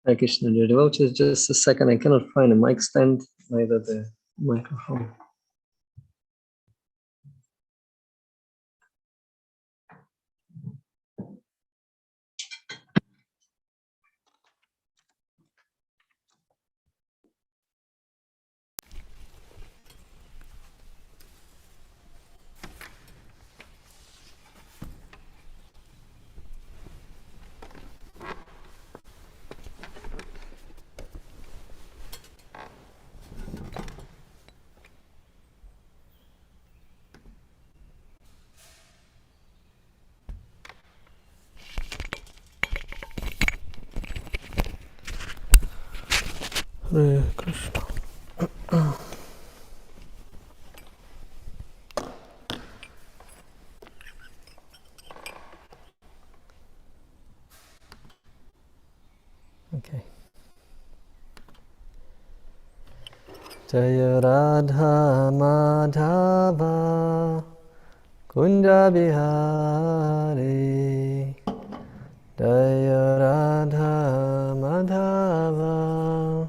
Hare Krishna, dear devotees, just a second. I cannot find a mic stand, neither the microphone. Hare Krishna. Okay. Jaya Radha Madhava Kunda Bihari Jaya Radha Madhava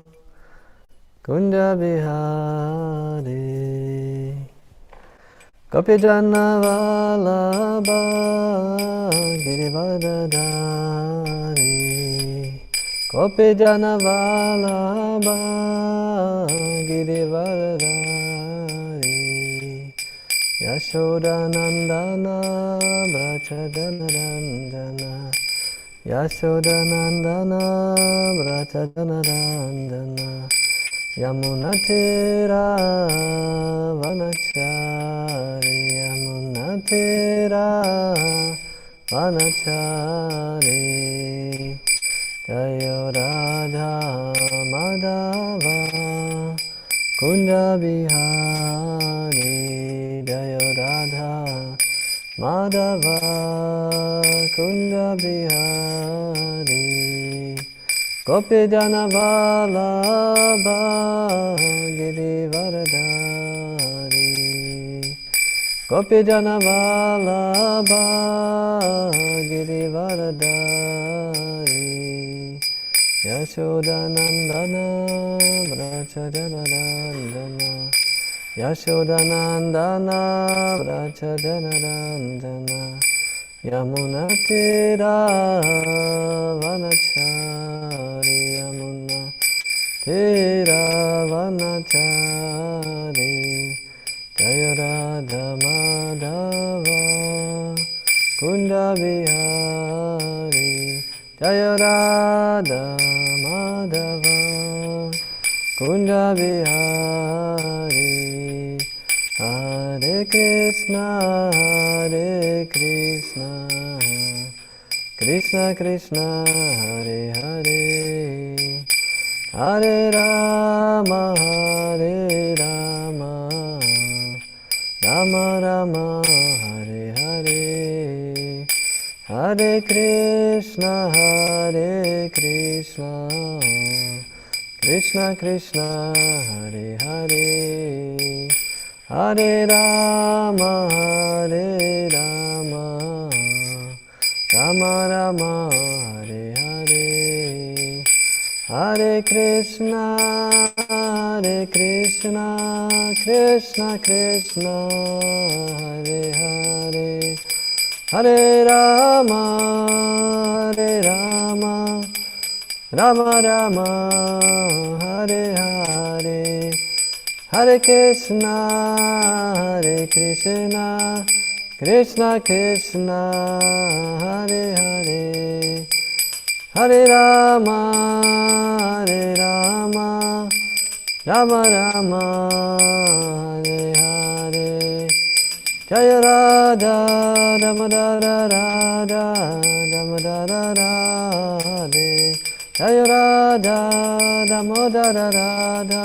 Kunda Bihari Gopijana Vallabha Girivardhari Gopijana Vallabha Girivardhari Yashodanandana Brachadanaranjana Yashodanandana Brachadanaranjana Yamunatira Vanachari Yamunatira Vanachari Jaya Radha Madhava Kunda Bihari Jaya Radha Madhava Kunda Bihari Gopijana Vallabha Girivardhari Gopijana Vallabha Girivardhari Yashodanandana Brachadanaranjana Yashodanandana Brachadanaranjana Yamunatira Vanachari Yamunatira Vanachari Jaya Radha Madhava Kunda Bihari Jaya Radha Madhava Kunda Bihari Hare Krishna Hare Krishna Krishna Krishna Hare Hare Hare Rama Hare Rama Rama Rama Hare Hare Hare Krishna Hare Krishna Krishna Krishna Hare Hare Hare Rama Hare Rama Rama Rama Hare Hare Hare Krishna Krishna Krishna Hare Hare Hare Rama Rama Rama Hare Hare Hare Krishna Krishna Krishna Hare Hare Hare Rama Rama Rama Hare Hare Jaya Radha Damodara Radha Damodara Radhe Jaya Radha Damodara Radha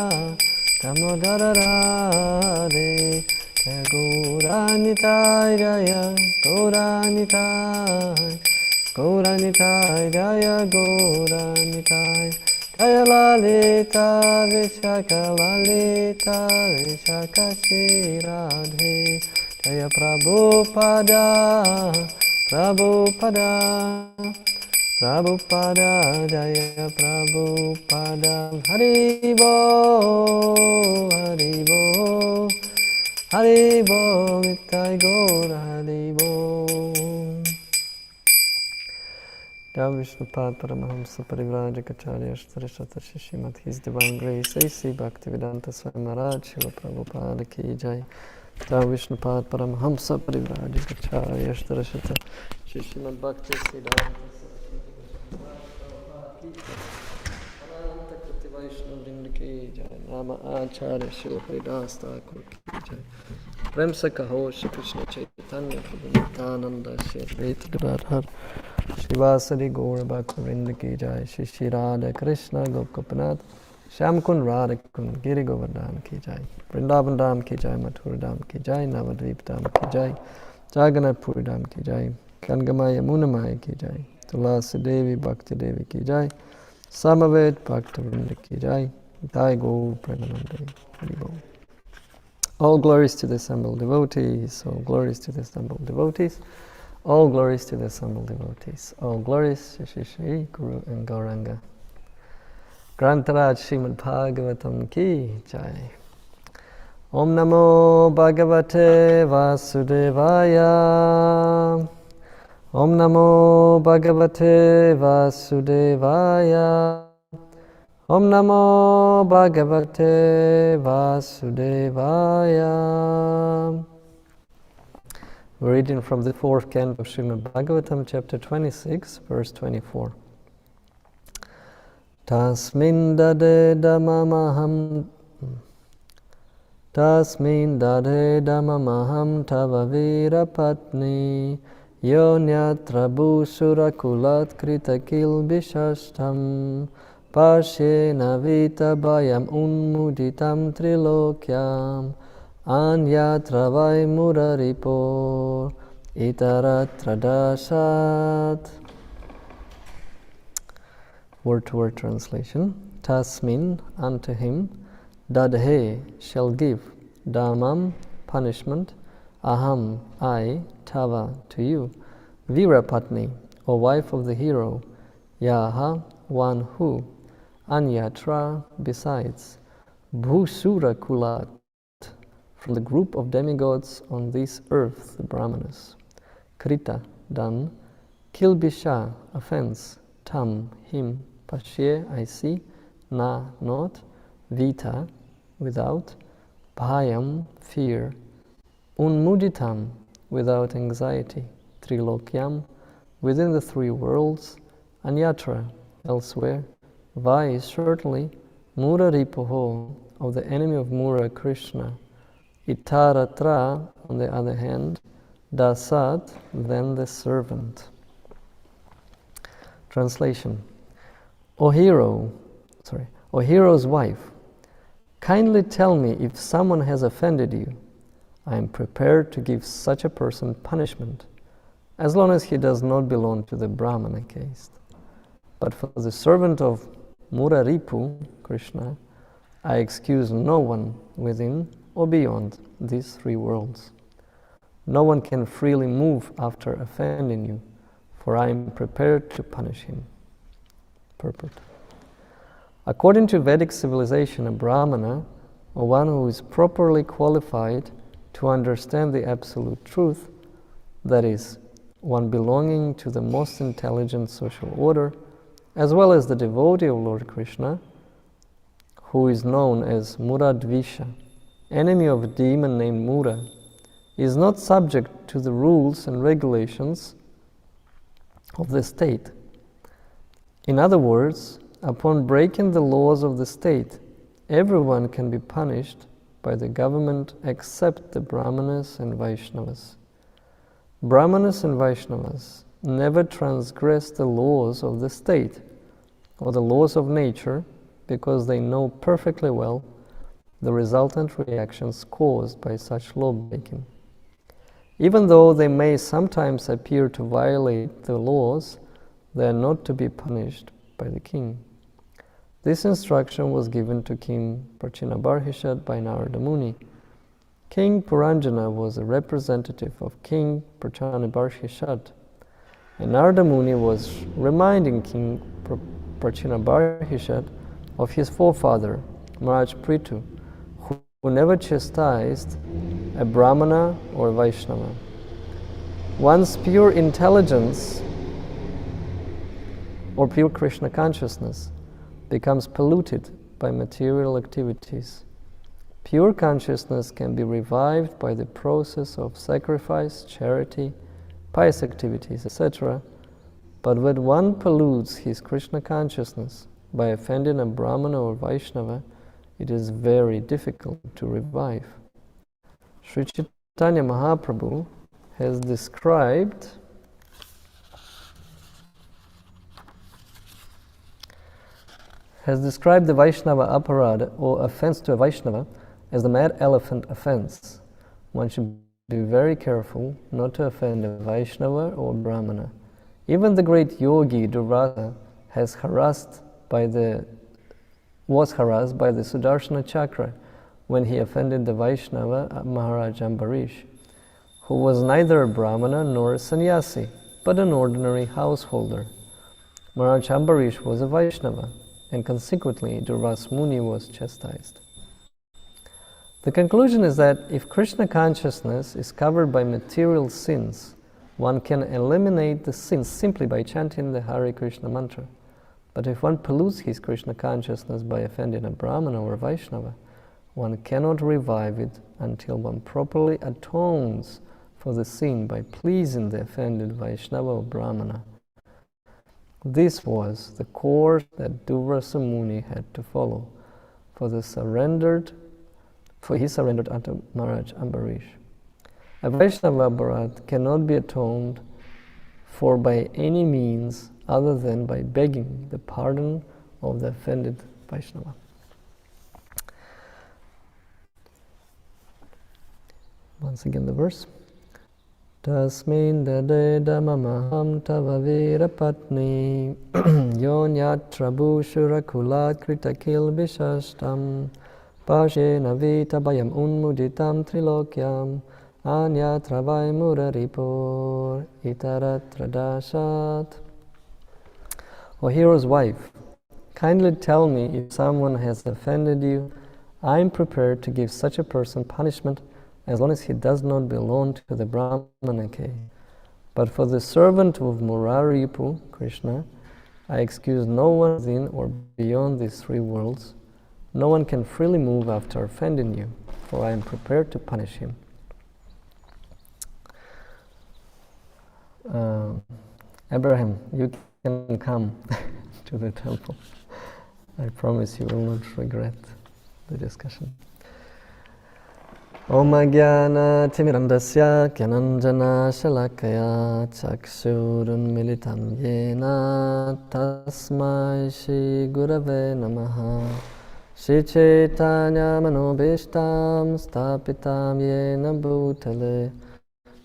Damodara Radhe Jaya Gauranitai Jaya Gauranitai Gauranitai Jaya Gauranitai Jaya Lalita Vishaka Lalita Vishaka Shri Radhe Jaya Prabhupada Prabhupada Prabhupada Jaya Prabhupada Haribo Haribo Haribo Nitai Gaura Haribo Jai Vishnupad Paramahamsa Parivrajacharya Shtarishata Shishimat His Divine Grace A.C. Bhaktivedanta Swami Maharaj Srila Prabhupada Ki Jai Jai Vishnupad Paramahamsa Parivrajacharya Shtarishata Shishimat Bhakti Siddhanta Ananta Kriti Vaishnav Vrinda Ki Jai Nama Acharya Srila Haridas Thakur Ki Jai Prem se kaho Shri Krishna Chaitanya Prabhu Nityananda Shri Advaita Gadadhar Shivasari Gaura Bhaktivinoda Ki Jai Shri Shri Radha Krishna Gopinath Shyam Kund Radha Kund Giri Govardhan Ki Jai Vrindavan Dham Ki Jai Mathura Dham Ki Jai Navadvip Dham Ki Jai Jagannath Puri Dham Ki Jai Gangamaya Munamaya Ki Jai Tulasi Devi Bhakti Devi Ki Jai Samavet Bhaktivinoda Ki Jai Jai Gaur Premanande Hari Bol. All glories to the assembled devotees, all glories to the assembled devotees, all glories to the assembled devotees, all glories to Shri Shri Guru and Gauranga. Grantaraj Srimad Bhagavatam Ki Jai. Om Namo Bhagavate Vasudevaya. Om Namo Bhagavate Vasudevaya. Om Namo Bhagavate Vasudevaya. We're reading from the 4th canto of Srimad Bhagavatam, chapter 26, verse 24. Tasmin dade damamaham tava vira patni yonyatra bhusura kulat krita kilbishashtam Pashyena vita bhayam unmuditam trilokyam anyatra vai muraripor itaratra dasat. Word-to-word translation. Tasmin, unto him, dadhe, shall give, damam, punishment, aham, I, tava, to you, virapatni, O wife of the hero, yaha, one who, anyatra, besides, bhusura kulat, from the group of demigods on this earth, the Brahmanas, krita, done, kilbisha, offense, tam, him, pashye, I see, na, not, vita, without, bhayam, fear, unmuditam, without anxiety, trilokyam, within the 3 worlds, anyatra, elsewhere, vai, certainly, muraripoho, of the enemy of Mura, Krishna, itaratra, on the other hand, dasat, then the servant. Translation. O hero's wife, kindly tell me if someone has offended you. I am prepared to give such a person punishment, as long as he does not belong to the Brahmana caste. But for the servant of Muraripu, Krishna, I excuse no one within or beyond these 3 worlds. No one can freely move after offending you, for I am prepared to punish him. Purport. According to Vedic civilization, a Brahmana, or one who is properly qualified to understand the absolute truth, that is, one belonging to the most intelligent social order, as well as the devotee of Lord Krishna, who is known as Muradvisha, enemy of a demon named Mura, is not subject to the rules and regulations of the state. In other words, upon breaking the laws of the state, everyone can be punished by the government except the Brahmanas and Vaishnavas. Brahmanas and Vaishnavas never transgress the laws of the state or the laws of nature because they know perfectly well the resultant reactions caused by such law-breaking. Even though they may sometimes appear to violate the laws, they are not to be punished by the king. This instruction was given to King Prachinabarhishat by Narada Muni. King Puranjana was a representative of King Prachinabarhishat. And Narada Muni was reminding King Prachinabarhishat of his forefather, Maharaj Prithu, who never chastised a Brahmana or Vaishnava. One's pure intelligence or pure Krishna consciousness becomes polluted by material activities. Pure consciousness can be revived by the process of sacrifice, charity, pious activities, etc. But when one pollutes his Krishna consciousness by offending a Brahmana or Vaishnava, it is very difficult to revive. Sri Chaitanya Mahaprabhu has described the Vaishnava aparad, or offense to a Vaishnava, as the mad elephant offense. One should be very careful not to offend a Vaishnava or Brahmana. Even the great yogi Durvasa was harassed by the Sudarshana Chakra when he offended the Vaishnava Maharaj Ambarish, who was neither a Brahmana nor a sannyasi, but an ordinary householder. Maharaj Ambarish was a Vaishnava, and consequently Durvasa Muni was chastised. The conclusion is that if Krishna consciousness is covered by material sins, one can eliminate the sins simply by chanting the Hare Krishna mantra. But if one pollutes his Krishna consciousness by offending a Brahmana or a Vaishnava, one cannot revive it until one properly atones for the sin by pleasing the offended Vaishnava or Brahmana. This was the course that Durvasa Muni had to follow, for he surrendered unto Maharaj Ambarish. A Vaishnava aparad cannot be atoned for by any means other than by begging the pardon of the offended Vaishnava. Once again the verse. Tasmin dadeda mamaham tava vira patni yonyatra bhushura kulat kritakil vishashtam pashe navita bayam unmuditam trilokyam anyatra vaimuraripur itaratra dasat. O hero's wife, kindly tell me if someone has offended you. I am prepared to give such a person punishment as long as he does not belong to the Brahmana caste. But for the servant of Muraripu, Krishna, I excuse no one within or beyond these three worlds. No one can freely move after offending you, for I am prepared to punish him. Abraham, you can come to the temple. I promise you will not regret the discussion. Om Jnana Timirandasya Gyananjana Shalakaya Chakshurun Militam Yena Tasmai Shri Gurave Namaha Shri Chaitanya Manobishtam Stapitam Yena Bhutale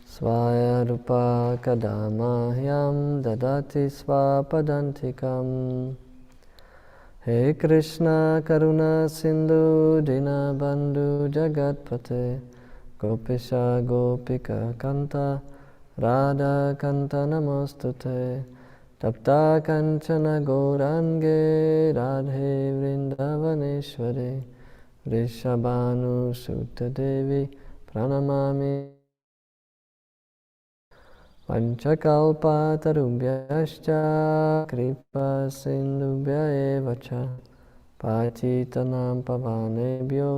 Svaya Rupa Kadamahyam Dadati Svapadantikam. He Krishna Karuna Sindhu Dinabandhu Jagatpate Gopisha Gopika Kanta Radha Kanta Namostute Tapta Kanchana Gaurange Radhe Vrindavaneshwari Rishabhanu Sutta Devi Pranamami Vanchakalpa tarubhyascha kripa sindhubhya evacha patitanam pavanebhyo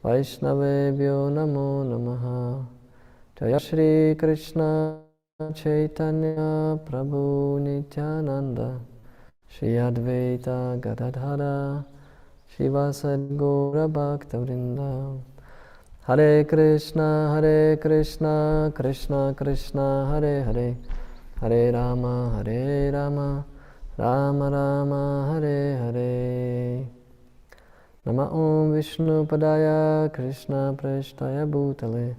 vaishnavebhyo namo namaha. Jaya Shri Krishna Chaitanya Prabhu Nityananda Shri Advaita Gadadhara Shivasad Gaura Bhaktavrinda. Hare Krishna, Krishna Krishna, Hare Hare, Hare Rama, Rama Rama, Hare Hare. Nama Om Vishnu Padaya Krishna Preshtaya Bhutale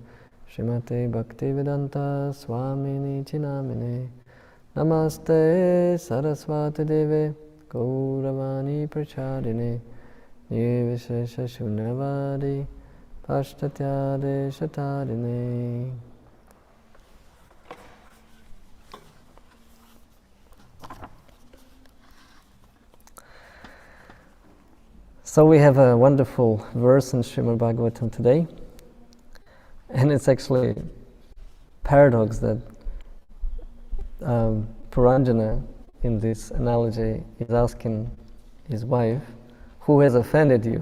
Srimate Bhaktivedanta Swamini Chinamine Namaste Saraswati Deve Gauravani Prachadine Nirvishesha Shunyavadi Pashtatyade Shatadine. So we have a wonderful verse in Srimad Bhagavatam today, and it's actually a paradox that Puranjana, in this analogy, is asking his wife, who has offended you?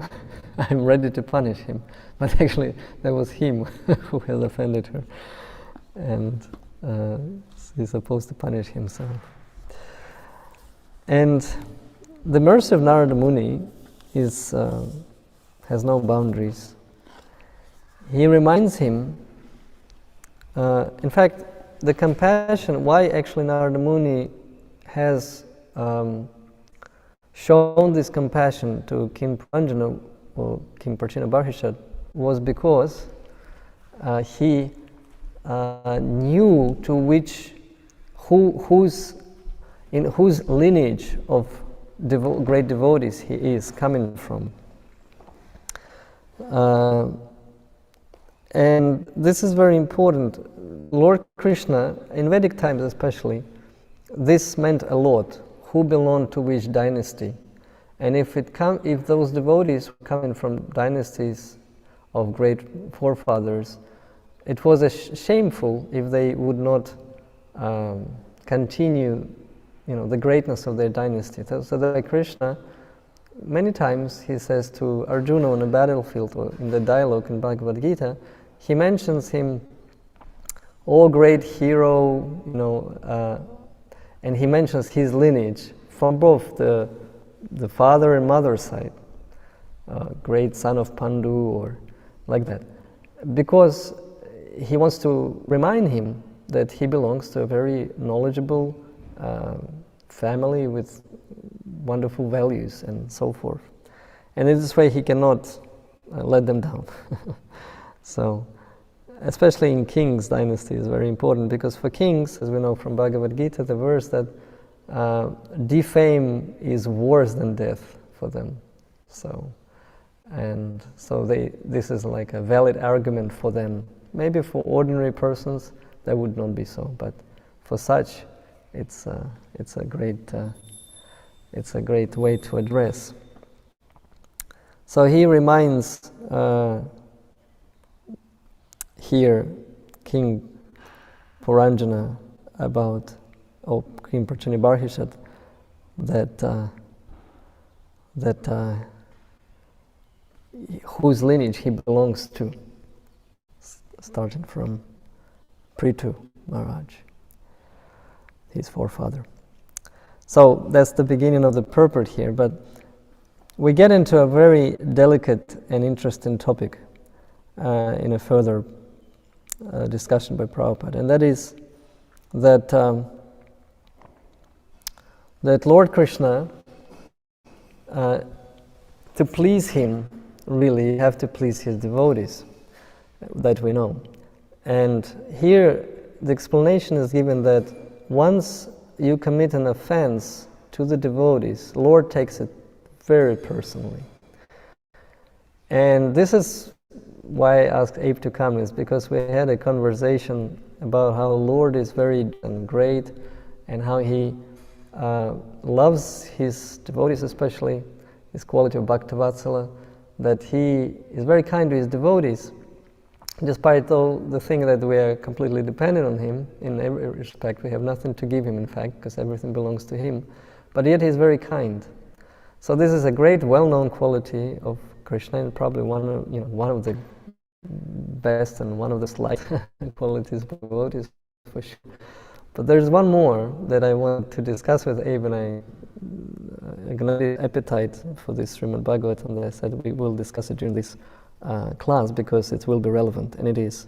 I'm ready to punish him. But actually, that was him who has offended her. And he's supposed to punish himself. And the mercy of Narada Muni is, has no boundaries. He reminds him, in fact, the compassion, why actually Narada Muni has shown this compassion to King Puranjana or King Prachina Barhishat was because he knew to in whose lineage of great devotees he is coming from. And this is very important. Lord Krishna, in Vedic times especially, this meant a lot. Who belonged to which dynasty? And if those devotees were coming from dynasties of great forefathers, it was shameful if they would not continue, the greatness of their dynasty. So that Krishna, many times he says to Arjuna on a battlefield or in the dialogue in Bhagavad Gita, he mentions him, "Oh great hero," and he mentions his lineage from both the father and mother side, great son of Pandu or like that, because he wants to remind him that he belongs to a very knowledgeable family with wonderful values and so forth. And in this way he cannot let them down. So, especially in kings' dynasty is very important, because for kings, as we know from Bhagavad Gita, the verse that defame is worse than death for them. So this is like a valid argument for them. Maybe for ordinary persons that would not be so, but for such, it's a great way to address. So he reminds here King Puranjana about King Prachina Barhishat that whose lineage he belongs to, starting from Prithu Maharaj, his forefather. So that's the beginning of the purport here, but we get into a very delicate and interesting topic in a further discussion by Prabhupada, and that is that Lord Krishna, to please him, really you have to please his devotees, that we know. And here the explanation is given that once you commit an offense to the devotees, Lord takes it very personally. And this is why I asked Abe to come, is because we had a conversation about how Lord is very great and how he loves his devotees, especially his quality of Bhaktavatsala, that he is very kind to his devotees, despite all the thing that we are completely dependent on him in every respect. We have nothing to give him, in fact, because everything belongs to him. But yet he is very kind. So this is a great, well-known quality of Krishna, and probably one of the best and one of the slight qualities of devotees, for sure. But there's one more that I want to discuss with Abe, and I got an appetite for this Srimad Bhagavatam that I said we will discuss it during this class because it will be relevant, and it is.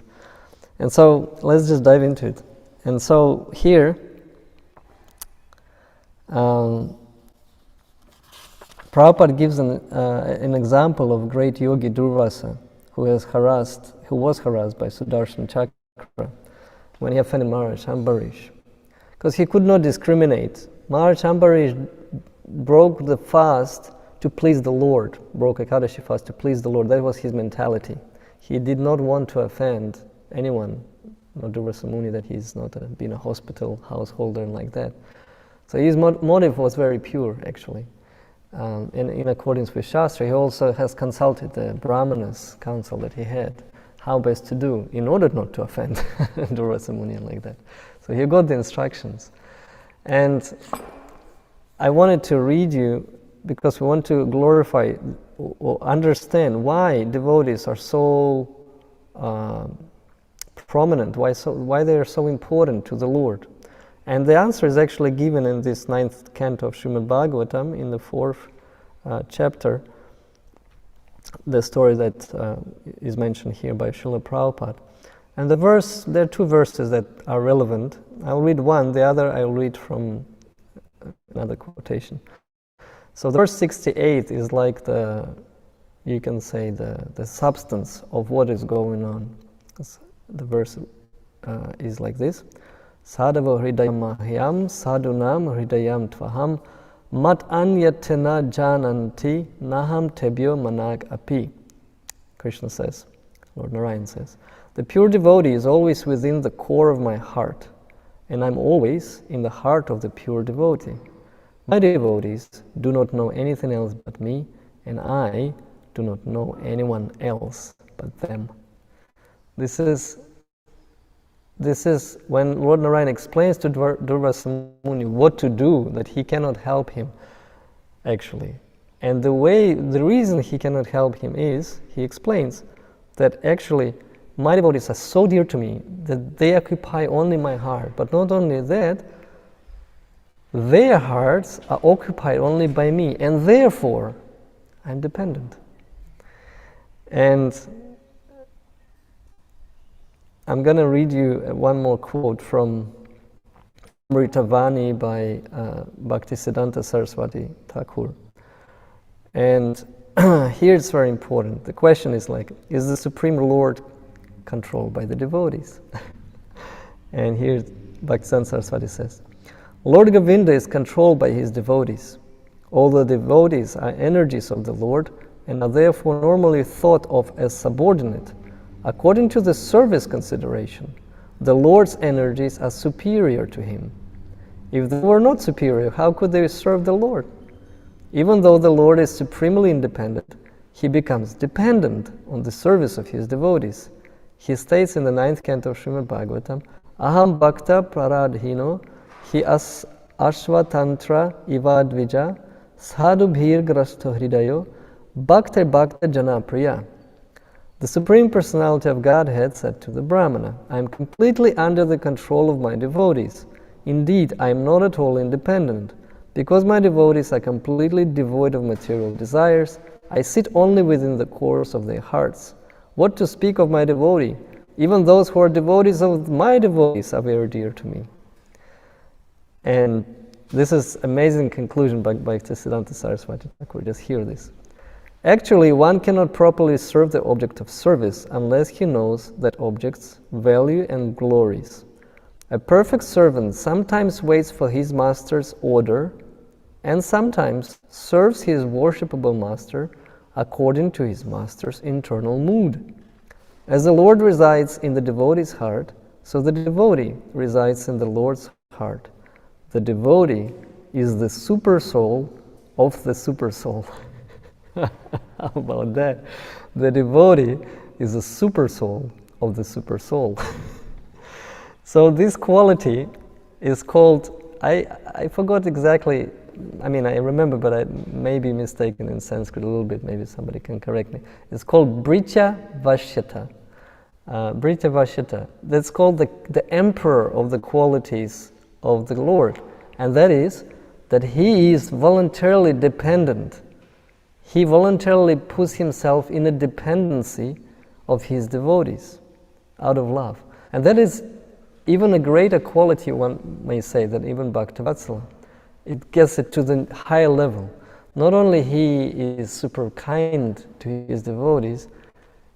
And so let's just dive into it. And so here, Prabhupada gives an example of great yogi Durvasa, who was harassed by Sudarshan Chakra when he offended Maharaj Ambarish, because he could not discriminate. Maharaj Ambarish broke the fast to please the Lord, broke Ekadashi fast to please the Lord. That was his mentality. He did not want to offend anyone, not Durvasa Muni, that he's not been a hospital householder and like that. So his motive was very pure, actually. in accordance with Shastra, he also has consulted the Brahmanas council that he had, how best to do in order not to offend Durvasa Muni like that. So he got the instructions. And I wanted to read you because we want to glorify or understand why devotees are so prominent, why they are so important to the Lord. And the answer is actually given in this 9th canto of Srimad Bhagavatam in the 4th chapter, the story that is mentioned here by Srila Prabhupada. And there are two verses that are relevant. I'll read one, the other I'll read from another quotation. So the verse 68 is like you can say the substance of what is going on. The verse is like this: Sadhava hridayam mahyam sadhunam hridayam tvaham mat anyatena jananti naham tebyo manag api. Krishna says, Lord Narayan says, the pure devotee is always within the core of my heart, and I'm always in the heart of the pure devotee. My devotees do not know anything else but me, and I do not know anyone else but them. This is when Lord Narayan explains to Durvasa Muni what to do, that he cannot help him, actually. And the reason he cannot help him is, he explains that actually my devotees are so dear to me that they occupy only my heart. But not only that, their hearts are occupied only by me, and therefore I'm dependent. And I'm going to read you one more quote from Amritavani by Bhaktisiddhanta Saraswati Thakur. And here it's very important. The question is like, is the Supreme Lord controlled by the devotees? And here Bhaktisiddhanta Saraswati says, Lord Govinda is controlled by his devotees. All the devotees are energies of the Lord and are therefore normally thought of as subordinate. According to the service consideration, the Lord's energies are superior to him. If they were not superior, how could they serve the Lord? Even though the Lord is supremely independent, he becomes dependent on the service of his devotees. He states in the 9th canto of Srimad Bhagavatam, Aham bhakta praradhino hi ashvatantra ivadvija sadhu bhir grastho hridayo bhakta bhakta jana priya. The Supreme Personality of Godhead said to the Brahmana, I am completely under the control of my devotees. Indeed, I am not at all independent. Because my devotees are completely devoid of material desires, I sit only within the course of their hearts. What to speak of my devotee? Even those who are devotees of my devotees are very dear to me. And this is amazing conclusion by Bhaktisiddhanta Saraswati Thakur. Just hear this. Actually, one cannot properly serve the object of service unless he knows that object's value and glories. A perfect servant sometimes waits for his master's order and sometimes serves his worshipable master according to his master's internal mood. As the Lord resides in the devotee's heart, so the devotee resides in the Lord's heart. The devotee is the super soul of the super soul. How about that? The devotee is the super soul of the super soul. So this quality is called, I forgot exactly, I mean I remember, but I may be mistaken in Sanskrit a little bit, maybe somebody can correct me. It's called Bricha Vashyata. Bricha Vashyata. That's called the emperor of the qualities of the Lord. And that is that he is voluntarily dependent. He voluntarily puts himself in a dependency of his devotees out of love. And that is even a greater quality, one may say, than even Bhaktavatsala. It gets it to the higher level. Not only he is super kind to his devotees,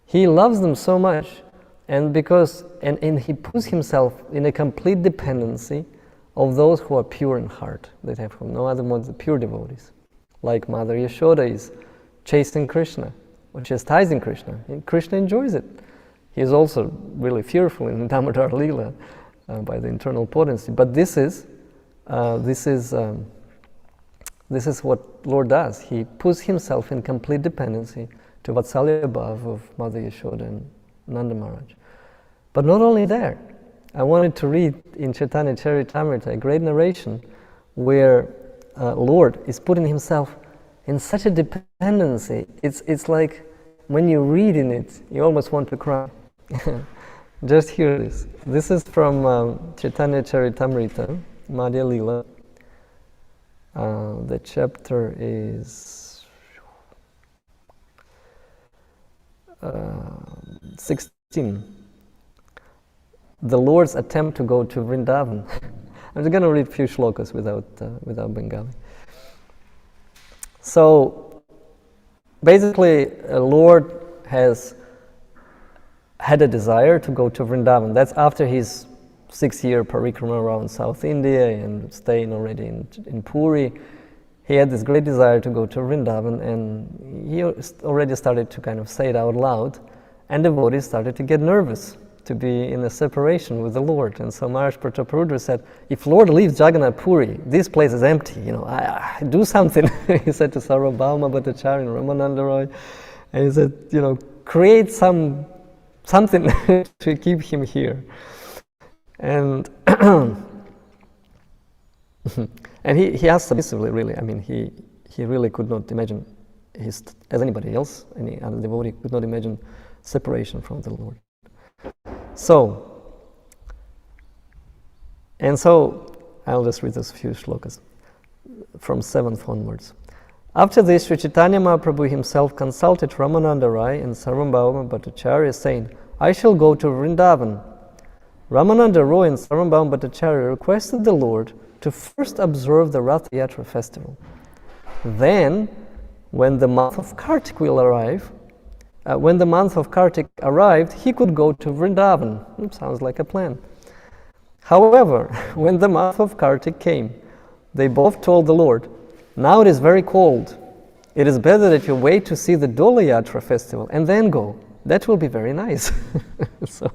he loves them so much, and he puts himself in a complete dependency of those who are pure in heart, that have from no other modes the pure devotees. Like Mother Yashoda is chasing Krishna, or chastising Krishna, and Krishna enjoys it. He is also really fearful in Damodar Leela by the internal potency. But this is This is what Lord does. He puts himself in complete dependency to Vatsalya Bhav of Mother Yashoda and Nanda Maharaj. But not only there, I wanted to read in Chaitanya Charitamrita a great narration where Lord is putting himself in such a dependency. It's like when you read in it, you almost want to cry. Just hear this. This is from Chaitanya Charitamrita, Madhya Lila. The chapter is 16. The Lord's attempt to go to Vrindavan. I'm just going to read a few shlokas without Bengali. So, basically, Lord has had a desire to go to Vrindavan. That's after his 6-year parikrama around South India and staying already in Puri. He had this great desire to go to Vrindavan, and he already started to kind of say it out loud, and devotees started to get nervous to be in a separation with the Lord. And so Maharaj Prataparudra said, if Lord leaves Jagannath Puri, this place is empty, I do something. He said to Sarvabhauma Bhattacharya and Ramananda Roy, and he said, create something to keep him here. And and he asked submissively, really. I mean, he really could not imagine, as anybody else, any other devotee could not imagine separation from the Lord. So I'll just read those few shlokas from 7th onwards. After this, Sri Chaitanya Mahaprabhu himself consulted Ramananda Rai and Sarvabhauma Bhattacharya, saying, I shall go to Vrindavan. Ramananda Roy and Sarvabhauma Bhattacharya requested the Lord to first observe the Rath Yatra festival. Then, when the month of Kartik will arrive, when the month of Kartik arrived, he could go to Vrindavan. Sounds like a plan. However, when the month of Kartik came, they both told the Lord, now it is very cold. It is better that you wait to see the Dola Yatra festival and then go. That will be very nice. So,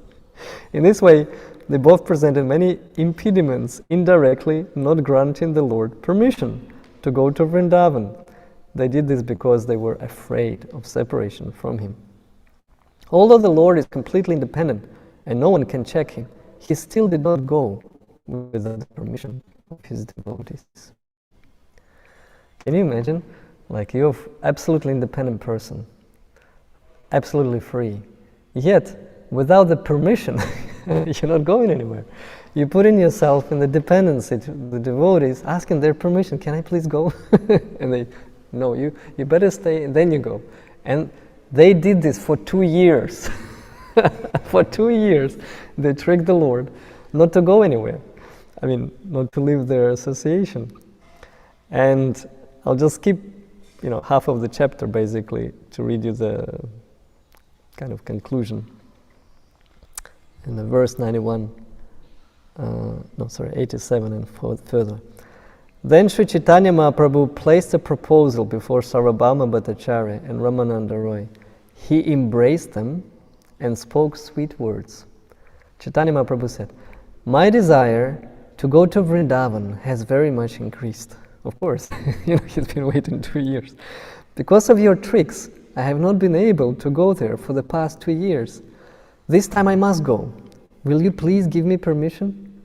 in this way, they both presented many impediments, indirectly not granting the Lord permission to go to Vrindavan. They did this because they were afraid of separation from him. Although the Lord is completely independent and no one can check him, he still did not go without the permission of his devotees. Can you imagine? Like, you're an absolutely independent person, absolutely free, yet without the permission, you're not going anywhere. You put in yourself in the dependency to the devotees, asking their permission, can I please go? And they, no, you better stay, and then you go. And they did this for 2 years. For 2 years, they tricked the Lord not to go anywhere. I mean, not to leave their association. And I'll just skip, half of the chapter basically to read you the kind of conclusion. In the verse 87 and further. Then Sri Chaitanya Mahaprabhu placed a proposal before Sarvabhauma Bhattacharya and Ramananda Roy. He embraced them and spoke sweet words. Chaitanya Mahaprabhu said, my desire to go to Vrindavan has very much increased. Of course, he's been waiting 2 years. Because of your tricks, I have not been able to go there for the past 2 years. This time I must go. Will you please give me permission?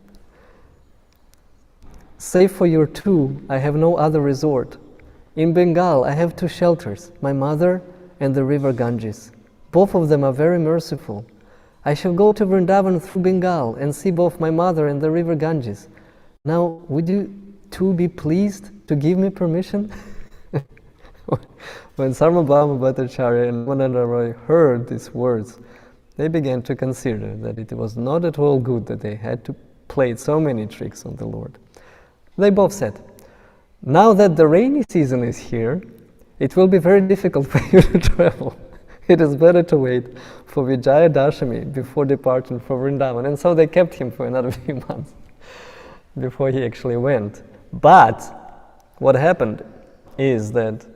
Save for your two, I have no other resort. In Bengal, I have 2 shelters, my mother and the river Ganges. Both of them are very merciful. I shall go to Vrindavan through Bengal and see both my mother and the river Ganges. Now, would you two be pleased to give me permission? When Sarvabhauma Bhattacharya and Ramananda Roy heard these words, they began to consider that it was not at all good that they had to play so many tricks on the Lord. They both said, now that the rainy season is here, it will be very difficult for you to travel. It is better to wait for Vijaya Dashami before departing for Vrindavan. And so they kept him for another few months before he actually went. But what happened is that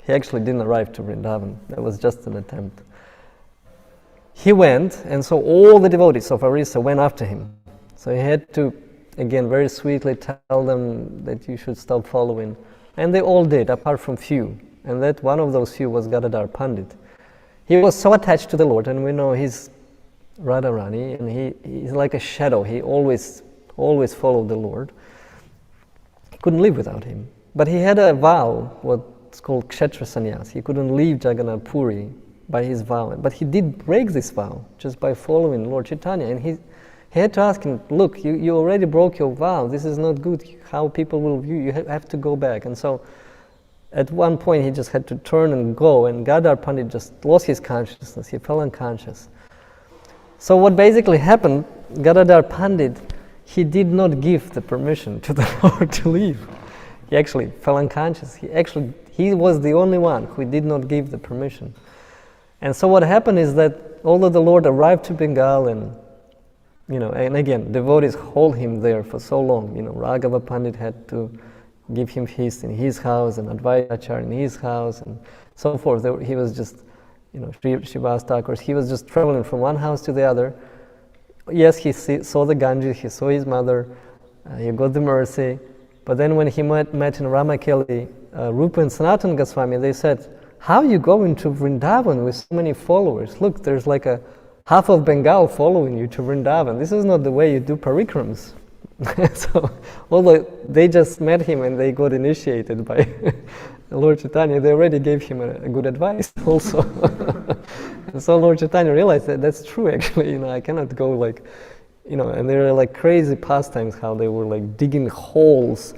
he actually didn't arrive to Vrindavan. That was just an attempt. He went, and so all the devotees of Orissa went after him. So he had to, again, very sweetly tell them that you should stop following And they all did, apart from few. And that one of those few was Gadadhar Pandit. He was so attached to the Lord, and we know he's Radharani, and he's like a shadow. He always followed the Lord. He couldn't live without him. But he had a vow, what's called Kshetra Sannyas. He couldn't leave Jagannath Puri by his vow. But he did break this vow just by following Lord Chaitanya. And he had to ask him, look, you already broke your vow. This is not good. How people will view you. You have to go back. And so at one point he just had to turn and go. And Gadadhar Pandit just lost his consciousness. He fell unconscious. So what basically happened, Gadadhar Pandit, he did not give the permission to the Lord to leave. He actually fell unconscious. He was the only one who did not give the permission. And so what happened is that although the Lord arrived to Bengal and again, devotees hold him there for so long. Raghava Pandit had to give him feast in his house and Advaitacharya in his house and so forth. He was just, Srivas Thakur, he was just traveling from one house to the other. Yes, he saw the Ganges, he saw his mother, he got the mercy. But then when he met in Ramakeli, Rupa and Sanatana Goswami, they said, how are you going to Vrindavan with so many followers? Look, there's like a half of Bengal following you to Vrindavan. This is not the way you do parikrams. So, although they just met him and they got initiated by Lord Chaitanya, they already gave him a good advice also. And so Lord Chaitanya realized that that's true actually. I cannot go and there are like crazy pastimes how they were like digging holes,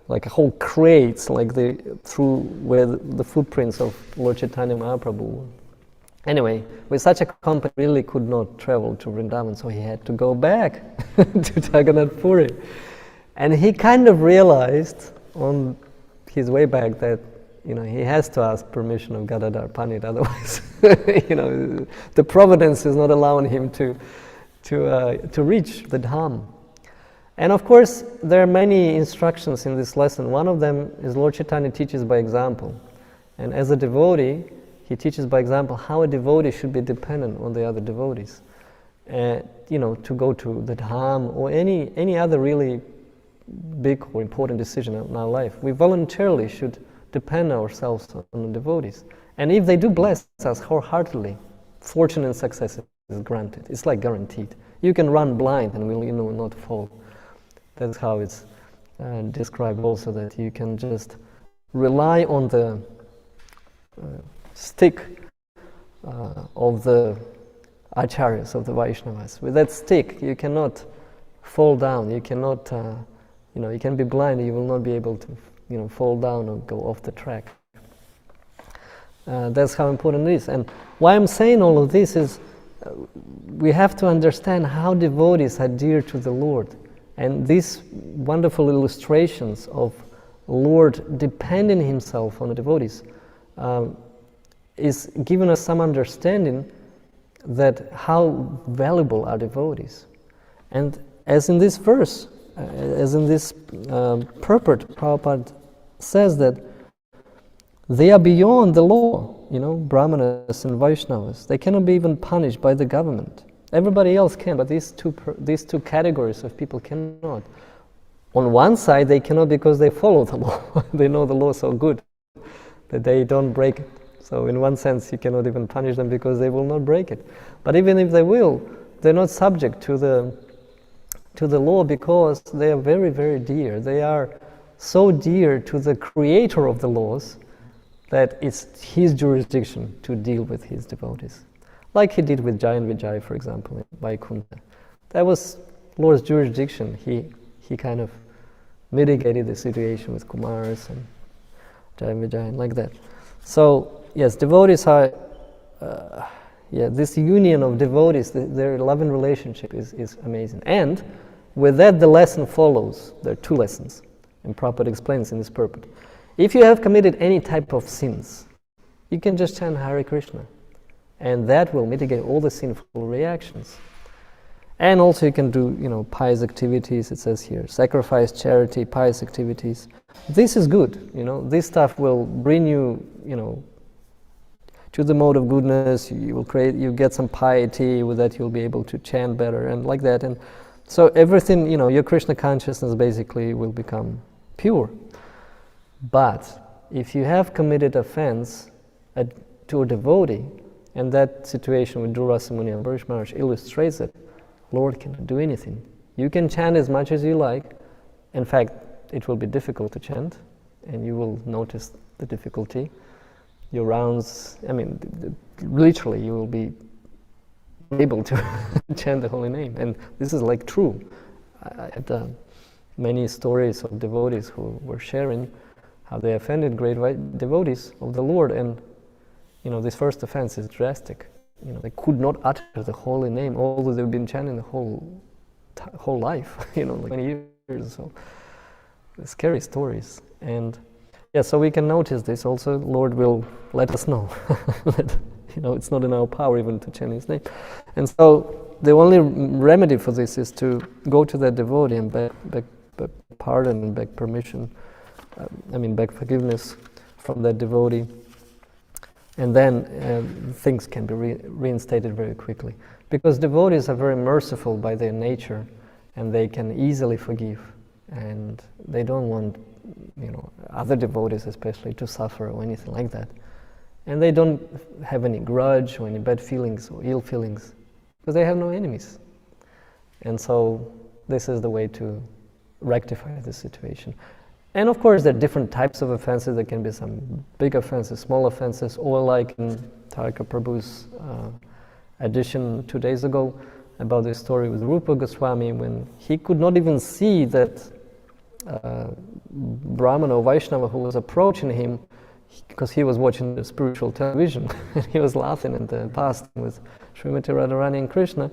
like whole crates, through where the footprints of Lord Chaitanya Mahaprabhu were. Anyway, with such a company, really could not travel to Vrindavan, so he had to go back to Jagannath Puri. And he kind of realized on his way back that he has to ask permission of Gadadhar Pandit, otherwise the providence is not allowing him to reach the Dham. And of course, there are many instructions in this lesson. One of them is Lord Chaitanya teaches by example. And as a devotee, he teaches by example how a devotee should be dependent on the other devotees. To go to the Dham or any other really big or important decision in our life. We voluntarily should depend ourselves on the devotees. And if they do bless us wholeheartedly, fortune and success is granted. It's like guaranteed. You can run blind and will not fall. That's how it's described also, that you can just rely on the stick of the acharyas, of the Vaishnavas. With that stick, you cannot fall down. You cannot, you can be blind. You will not be able to, fall down or go off the track. That's how important it is. And why I'm saying all of this is we have to understand how devotees are dear to the Lord. And these wonderful illustrations of Lord depending himself on the devotees is giving us some understanding that how valuable are devotees. And as in this verse, as in this purport, Prabhupada says that they are beyond the law, Brahmanas and Vaishnavas. They cannot be even punished by the government. Everybody else can, but these two categories of people cannot. On one side, they cannot because they follow the law. They know the law so good that they don't break it. So in one sense, you cannot even punish them because they will not break it. But even if they will, they're not subject to the law because they are very, very dear. They are so dear to the creator of the laws that it's his jurisdiction to deal with his devotees. Like he did with Jai and Vijay, for example, in Vaikuntha. That was Lord's jurisdiction. He kind of mitigated the situation with Kumars and Jai and Vijay and like that. So, yes, devotees are, this union of devotees, their loving relationship is amazing. And with that, the lesson follows. There are two lessons, and Prabhupada explains in this purport. If you have committed any type of sins, you can just chant Hare Krishna, and that will mitigate all the sinful reactions. And also you can do, pious activities, it says here, sacrifice, charity, pious activities. This is good, this stuff will bring you, to the mode of goodness. You get some piety, with that you'll be able to chant better and like that. And so everything, your Krishna consciousness basically will become pure. But if you have committed offense to a devotee, and that situation with Durvasa Muni and Ambarish Maharaj illustrates that Lord cannot do anything. You can chant as much as you like. In fact, it will be difficult to chant, and you will notice the difficulty. Your rounds, literally, you will be able to chant the holy name. And this is like true. I had many stories of devotees who were sharing how they offended great devotees of the Lord, and this first offense is drastic. They could not utter the holy name, although they've been chanting the whole life, like 20 years. So, scary stories. And so we can notice this also. Lord will let us know that it's not in our power even to chant His name. And so the only remedy for this is to go to that devotee and beg pardon and beg permission. Beg forgiveness from that devotee. And then things can be reinstated very quickly. Because devotees are very merciful by their nature, and they can easily forgive. And they don't want, other devotees especially to suffer or anything like that. And they don't have any grudge or any bad feelings or ill feelings, because they have no enemies. And so this is the way to rectify the situation. And of course, there are different types of offenses. There can be some big offenses, small offenses, or like in Tarika Prabhu's edition 2 days ago about the story with Rupa Goswami, when he could not even see that Brahmana or Vaishnava who was approaching him, because he was watching the spiritual television, and he was laughing at the past with Srimati Radharani and Krishna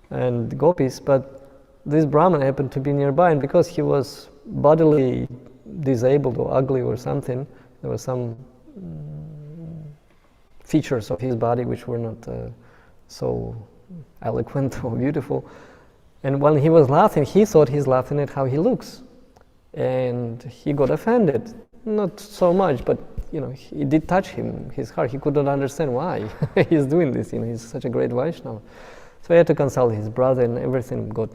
and gopis, but this Brahmana happened to be nearby, and because he was bodily disabled or ugly or something, there were some features of his body which were not so eloquent or beautiful. And when he was laughing, he thought he's laughing at how he looks. And he got offended. Not so much, but it did touch him, his heart. He could not understand why he's doing this. He's such a great Vaishnava. So he had to consult his brother, and everything got...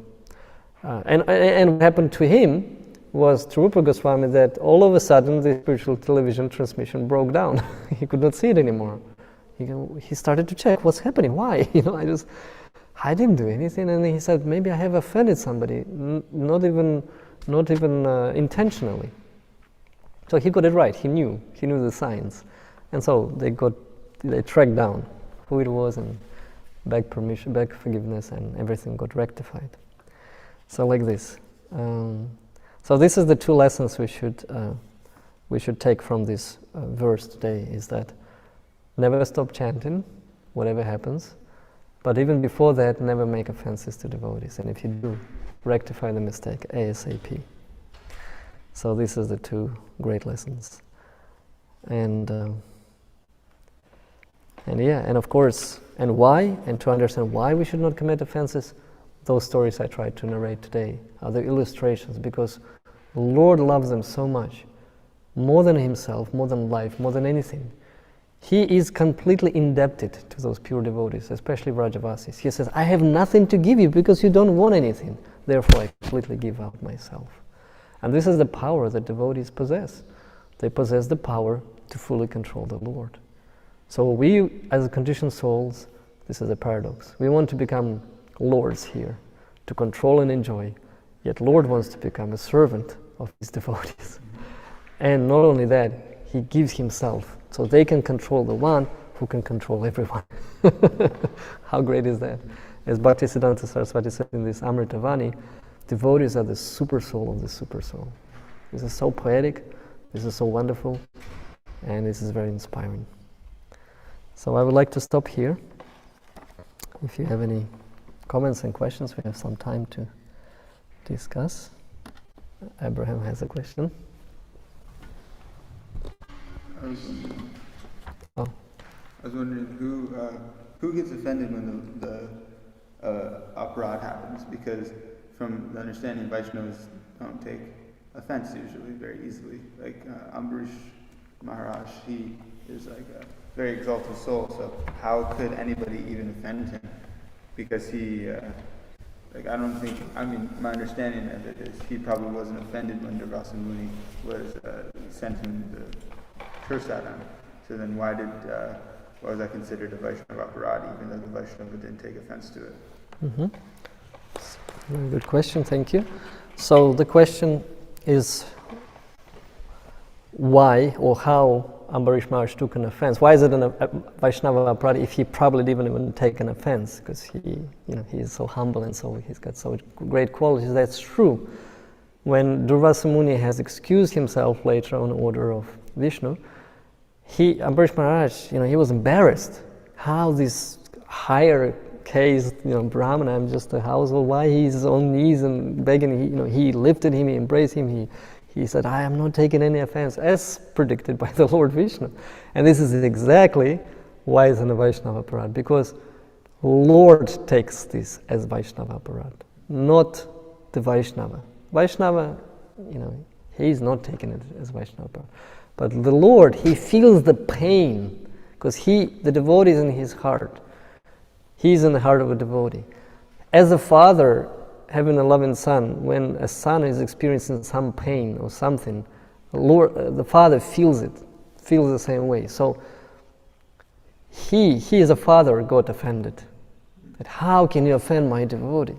And what happened to him was to Rupa Goswami that all of a sudden the spiritual television transmission broke down. He could not see it anymore. He started to check what's happening, why? I didn't do anything. And he said, maybe I have offended somebody, not even intentionally. So he got it right. He knew the signs. And so they tracked down who it was and begged permission, begged forgiveness, and everything got rectified. So like this. So this is the two lessons we should take from this verse today, is that never stop chanting, whatever happens, but even before that, never make offenses to devotees. And if you do, rectify the mistake ASAP. So this is the two great lessons. And of course, and why, and to understand why we should not commit offenses, those stories I tried to narrate today are the illustrations, because the Lord loves them so much, more than Himself, more than life, more than anything. He is completely indebted to those pure devotees, especially Vrajavasis. He says, I have nothing to give you because you don't want anything. Therefore, I completely give out myself. And this is the power that devotees possess. They possess the power to fully control the Lord. So we, as conditioned souls, this is a paradox. We want to become lords here, to control and enjoy. Yet Lord wants to become a servant of His devotees. And not only that, He gives Himself so they can control the one who can control everyone. How great is that? As Bhaktisiddhanta Saraswati said in this Amritavani, devotees are the super soul of the super soul. This is so poetic, this is so wonderful, and this is very inspiring. So I would like to stop here. If you have any comments and questions, we have some time to discuss. Abraham has a question. I was wondering who gets offended when the aparad happens, because from the understanding, Vaishnavas don't take offense usually very easily. Like Ambarish Maharaj, he is like a very exalted soul, so how could anybody even offend him? Because he Like, I don't think, I mean, my understanding of it is he probably wasn't offended when Dasa Muni was sent him the curse at him. So then why was that considered a Vaishnava aparad, even though the Vaishnava didn't take offense to it? Mm-hmm. Very good question, thank you. So the question is why or how Ambarish Maharaj took an offense. Why is it a Vaishnava aparad if he probably didn't even take an offense? Because he is so humble and so he's got so great qualities. That's true. When Durvasa Muni has excused himself later on order of Vishnu, Ambarish Maharaj, he was embarrassed. How this higher caste, Brahmana, I'm just a household, why he's on knees and begging, he lifted him, he embraced him, he said, I am not taking any offense, as predicted by the Lord Vishnu. And this is exactly why it's in a Vaishnava aparad, because Lord takes this as Vaishnava aparad, not the Vaishnava. Vaishnava, he's not taking it as Vaishnava aparad. But the Lord, he feels the pain, because the devotee is in his heart. He's in the heart of a devotee. As a father, having a loving son, when a son is experiencing some pain or something, the father feels the same way. So he as a father got offended. That how can you offend my devotee?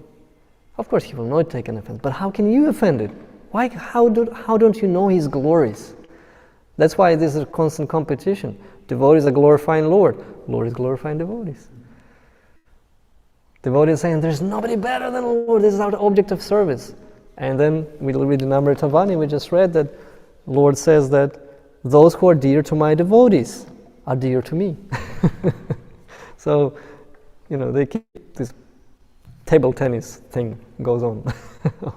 Of course he will not take an offense, but how can you offend it? Why? How don't you know his glories? That's why this is a constant competition. Devotees are glorifying Lord. Lord is glorifying devotees. Devotees saying, there's nobody better than the Lord, this is our object of service. And then we read in Amritavani, we just read that Lord says that those who are dear to my devotees are dear to me. So, they keep this table tennis thing goes on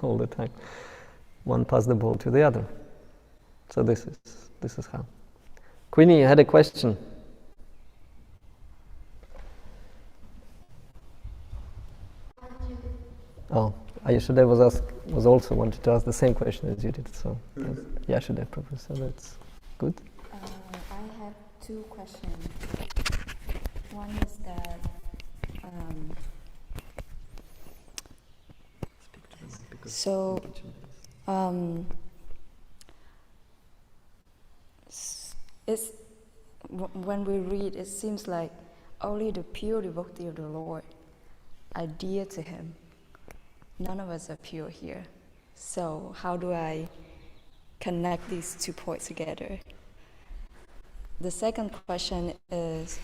all the time. One pass the ball to the other. So this is how. Queenie, you had a question. Oh, Yashodev was also wanted to ask the same question as you did. So Yashodev, Professor, that's good. I have two questions. One is that it's when we read, it seems like only the pure devotee of the Lord are dear to Him. None of us are pure here. So how do I connect these 2 points together? The second question is,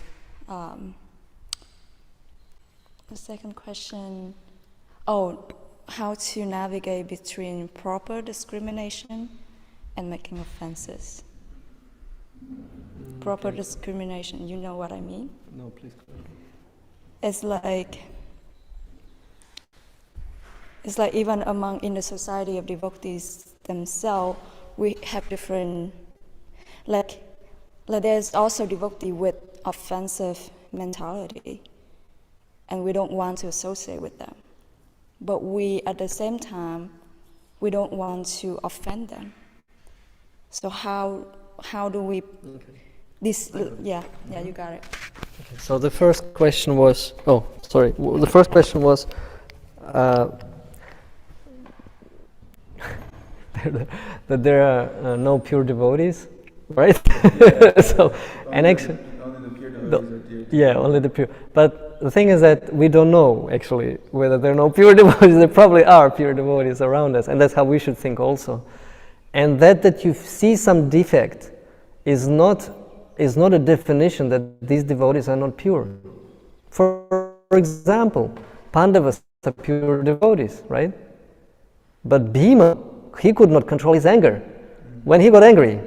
how to navigate between proper discrimination and making offenses. Proper discrimination, you know what I mean? No, please. It's like even in the society of devotees themselves, we have different, like there's also devotee with offensive mentality, and we don't want to associate with them. But at the same time, we don't want to offend them. So how do we? Okay. Yeah, you got it. Okay, so the first question was. The first question was. That there are no pure devotees, right? So, and actually, only the pure devotees are dear. Only the pure. But the thing is that we don't know actually whether there are no pure devotees. There probably are pure devotees around us, and that's how we should think also. And that you see some defect is not a definition that these devotees are not pure. For example, Pandavas are pure devotees, right? But Bhima, he could not control his anger. When he got angry,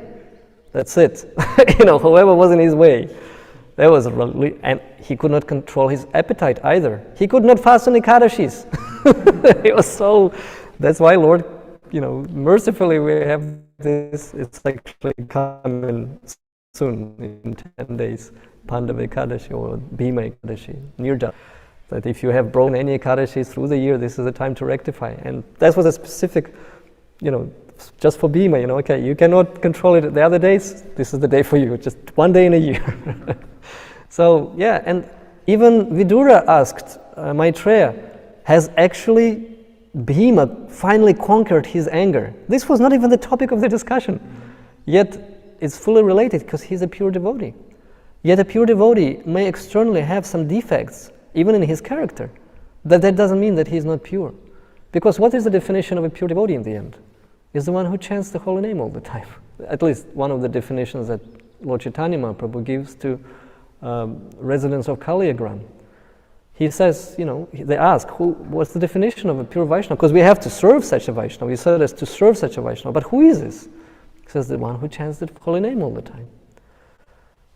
that's it. Whoever was in his way, that was really, and he could not control his appetite either. He could not fast on Ekadashis. It was so. That's why Lord, mercifully we have this. It's actually coming soon in 10 days. Pandava Ekadashi or Bhima Ekadashi, Nirjala. That if you have broken any Ekadashis through the year, this is the time to rectify. And that was a specific, just for Bhima, okay, you cannot control it the other days, this is the day for you, just one day in a year. So, and even Vidura asked Maitreya, has actually Bhima finally conquered his anger. This was not even the topic of the discussion, yet it's fully related because he's a pure devotee. Yet a pure devotee may externally have some defects, even in his character. That doesn't mean that he's not pure. Because what is the definition of a pure devotee in the end? Is the one who chants the holy name all the time. At least one of the definitions that Lord Chaitanya Mahaprabhu gives to residents of Kaliyagram. He says, they ask, what's the definition of a pure Vaishnava? Because we have to serve such a Vaishnava. He said us to serve such a Vaishnava. But who is this? He says, the one who chants the holy name all the time.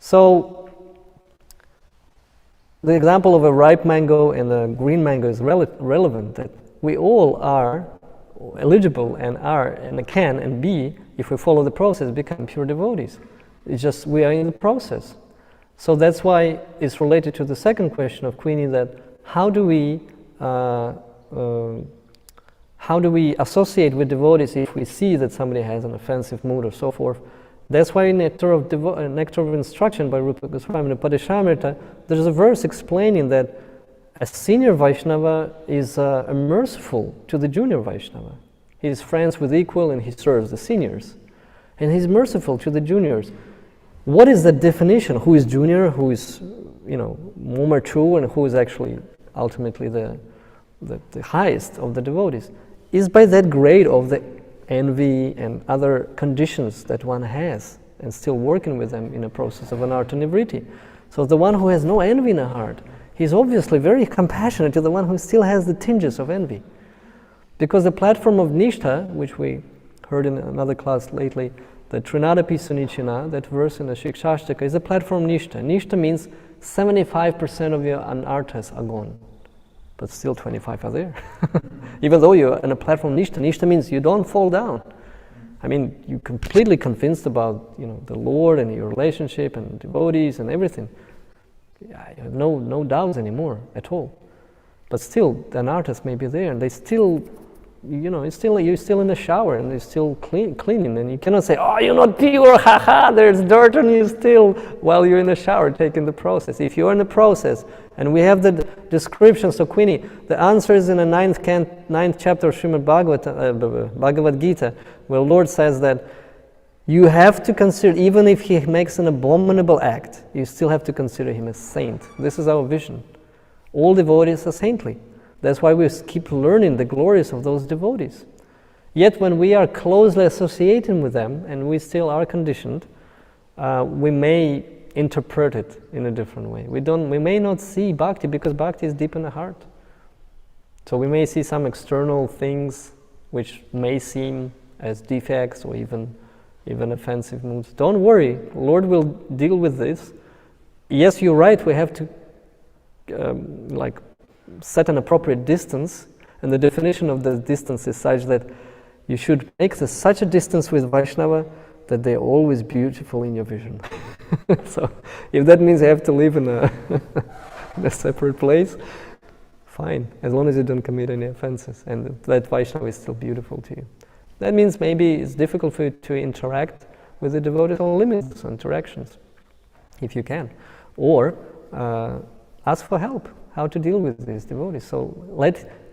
So, the example of a ripe mango and a green mango is relevant, that we all are eligible and can and be, if we follow the process, become pure devotees. It's just we are in the process. So that's why it's related to the second question of Queenie, that how do we associate with devotees if we see that somebody has an offensive mood or so forth. That's why in Nectar of Instruction by Rupa Goswami in the Padishamrita, there's a verse explaining that a senior Vaishnava is merciful to the junior Vaishnava. He is friends with equal and he serves the seniors. And he's merciful to the juniors. What is the definition? Who is junior, who is more mature, and who is actually ultimately the highest of the devotees? Is by that grade of the envy and other conditions that one has, and still working with them in a process of anartha nivritti. So the one who has no envy in the heart, he's obviously very compassionate to the one who still has the tinges of envy. Because the platform of Nishtha, which we heard in another class lately, the Trinadapi Sunichina, that verse in the Shikshashtaka, is a platform Nishtha. Nishtha means 75% of your anarthas are gone, but still 25 are there. Even though you're in a platform Nishtha, Nishtha means you don't fall down. I mean, you're completely convinced about the Lord and your relationship and devotees and everything. You have no doubts anymore at all. But still, the anarthas may be there, and they still, you're still in the shower and they're still cleaning, and you cannot say, "Oh, you're not pure, haha, there's dirt on you still," while you're in the shower taking the process. If you're in the process, and we have the description, so Queenie, the answer is in the 9th chapter of Srimad Bhagavad Gita, where Lord says that you have to consider, even if he makes an abominable act, you still have to consider him a saint. This is our vision. All devotees are saintly. That's why we keep learning the glories of those devotees. Yet when we are closely associating with them, and we still are conditioned, we may interpret it in a different way. We may not see bhakti, because bhakti is deep in the heart. So we may see some external things which may seem as defects or even offensive moods. Don't worry, Lord will deal with this. Yes, you're right, we have to set an appropriate distance, and the definition of the distance is such that you should make such a distance with Vaishnava that they're always beautiful in your vision. So if that means you have to live in a separate place, fine, as long as you don't commit any offenses and that Vaishnava is still beautiful to you. That means maybe it's difficult for you to interact with the devotees or limit interactions, if you can. Or ask for help, how to deal with these devotees. So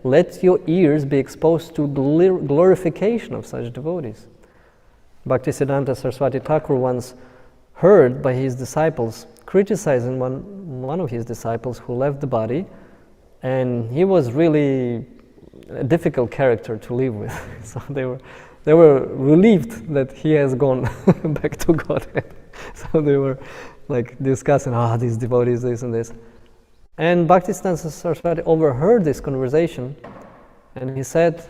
let your ears be exposed to glorification of such devotees. Bhaktisiddhanta Saraswati Thakur once heard by his disciples criticizing one of his disciples who left the body, and he was really a difficult character to live with. So they were relieved that he has gone back to Godhead. So they were discussing, these devotees, this and this. And Bhaktisiddhanta Saraswati overheard this conversation, and he said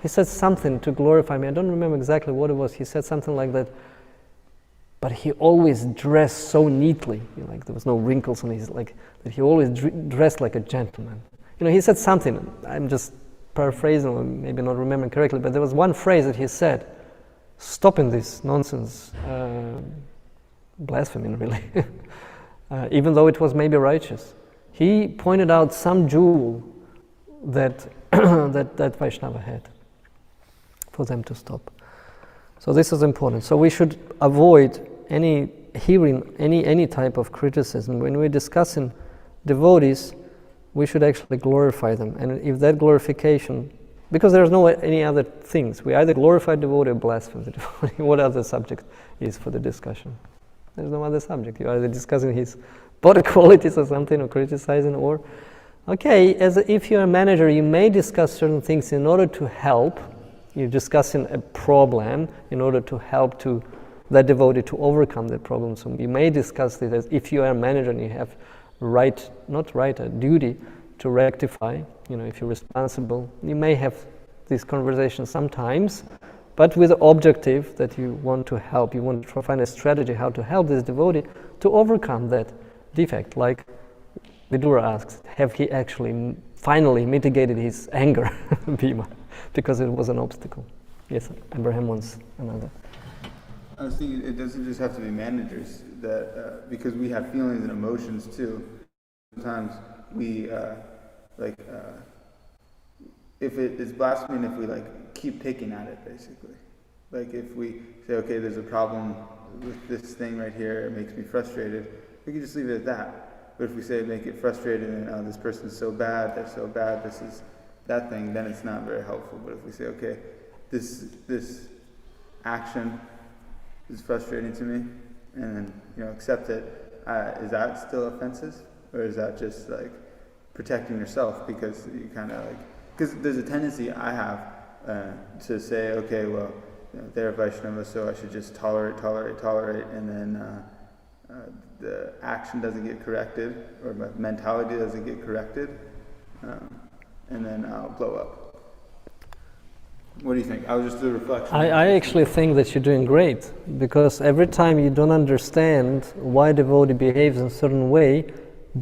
something to glorify me. I don't remember exactly what it was. He said something like that, but he always dressed so neatly, there was no wrinkles on his, that he always dressed like a gentleman. He said something, I'm just paraphrasing or maybe not remembering correctly, but there was one phrase that he said, stopping this nonsense, blasphemy really, even though it was maybe righteous. He pointed out some jewel that that Vaishnava had for them to stop. So this is important. So we should avoid hearing any type of criticism. When we're discussing devotees, we should actually glorify them. And if that glorification, because there's no any other things, we either glorify the devotee or blaspheme the devotee. What other subject is for the discussion? There's no other subject. You're either discussing his body qualities or something, or criticizing, or, okay, if you're a manager, you may discuss certain things in order to help. You're discussing a problem in order to help to that devotee to overcome the problem. So you may discuss this as if you are a manager and you have a duty to rectify. If you're responsible, you may have these conversations sometimes, but with the objective that you want to help. You want to find a strategy how to help this devotee to overcome that defect. Like Vidura asks, have he actually finally mitigated his anger, Bhima, because it was an obstacle? Yes, Abraham wants another. I was thinking it doesn't just have to be managers, that because we have feelings and emotions too. Sometimes we if it is blasphemy, if we keep picking at it, basically. Like if we say, okay, there's a problem with this thing right here, it makes me frustrated, we can just leave it at that. But if we say make it frustrated and this person's so bad, they're so bad, this is that thing, then it's not very helpful. But if we say, okay, this action is frustrating to me, and then accept it, is that still offensive, or is that just protecting yourself? Because you kind of because there's a tendency I have to say, okay, well, they're Vaishnava, so I should just tolerate, and then the action doesn't get corrected, or my mentality doesn't get corrected, and then I'll blow up. What do you think? I was just a reflection. I actually think that you're doing great, because every time you don't understand why devotee behaves in a certain way,